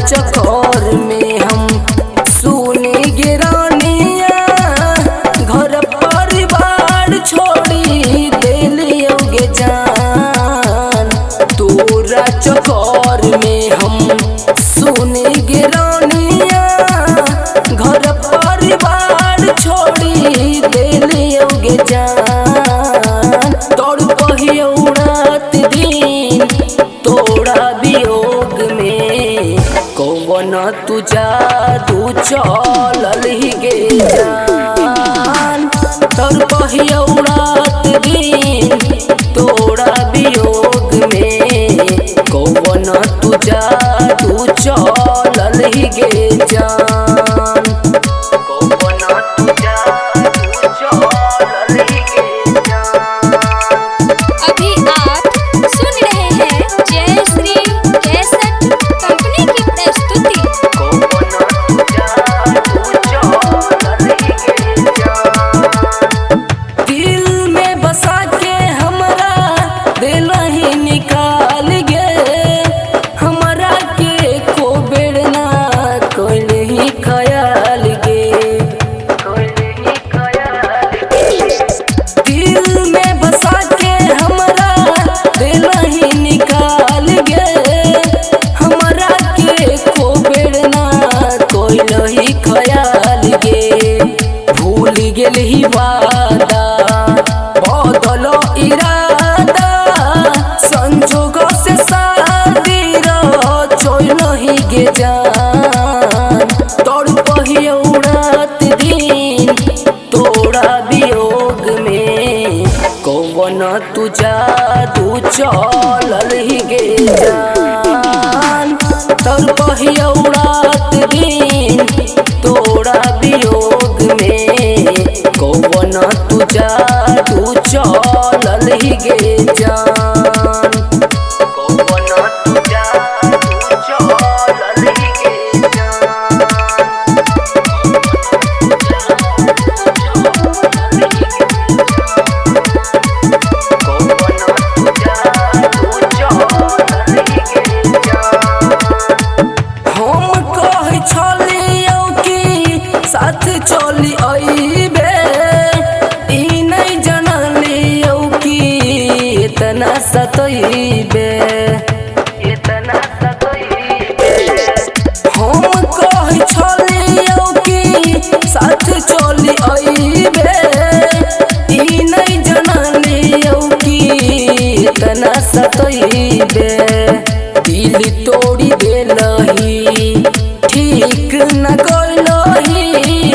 चक्कर में हम सुने गिरानिया घर परिवार छोड़ी दिलियोगे जान। तोरा चक्कर में हम सुने गिरानिया घर परिवार छोड़ी दिलियोगे जान। तोड़ पहिया उड़ात दिन तोड़ा वियोग में कौन तू जादू चलल ही गे जान। तोर पहिया उड़ात दिन तोड़ा वियोग में कौन तू जादू चलल ही गे जान। अभी आप सुन रहे हैं जय श्री कैसेट कंपनी की प्रस्तुति। दिल में बसा के हमरा दिल ही निकाल गे। हमरा के को बेड़ना कोई ही ख्याल गे। दिल में बसा के हमरा दिल ही निकाल गे। हमरा के को बेड़ना कोई ही ख्याल गे। भूल गेल ही वादा बदलो इरादा संजोग से शादी छोड़ नहीं गे जान। तोड़ पहिया उड़ात दिन तोड़ा वियोग में कौन तू जादू चलल ही गे जान। तोड़ पहिया उड़ात दिन तोड़ा वियोग में कौन तू जादू चलल ही गे जान। हम कह छलियो कि साथ चली अइबे ई नहीं जानलियो कि इतना सतइबे। हम कह छलियो कि साथ चली अइबे ई नहीं जानलियो कि इतना सतइबे। दिल तोड़ी देलही ठीक न गइलही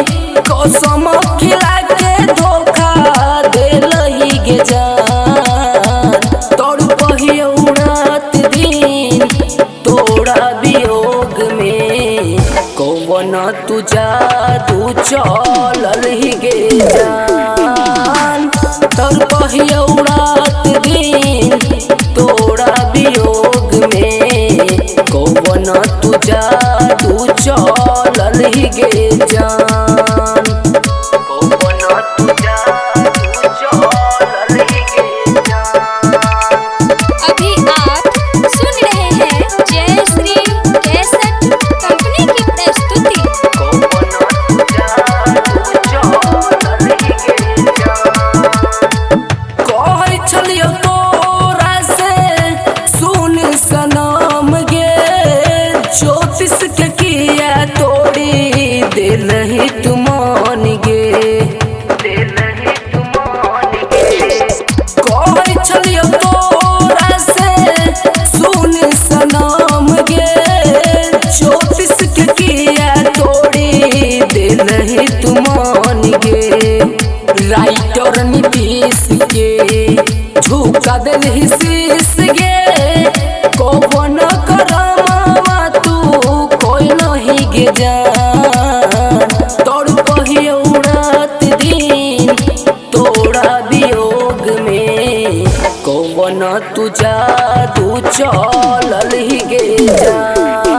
कसम खिला के धोखा देलही गे जान। तोड़ पहिया उड़ात दिन तोड़ा वियोग में कौन तू जादू चलल ही गे जान। तोड़ पहिया उड़ात दिन तोड़ा वियोग में कौन तू जादू चलल ही गे जान। अभी आप सुन रहे हैं जय श्री कैसेट कंपनी की प्रस्तुति। कहै छलियो तोरा से सुन सनम गे ज्योतिष के किया तोड़ी दिल ही तुमान गे। कहै छलियो तोरा से सुन सनम गे ज्योतिष के किया तोड़ी दिल ही तुमान गे। राइटर नीतीश के झुका दिल ही शीश गे कौन करमावा तू कोई नहीं गे जान। तोड़ पहिया उड़ात दिन तोड़ा वियोग में कौन कौन तू जादू चलल ही गे जान।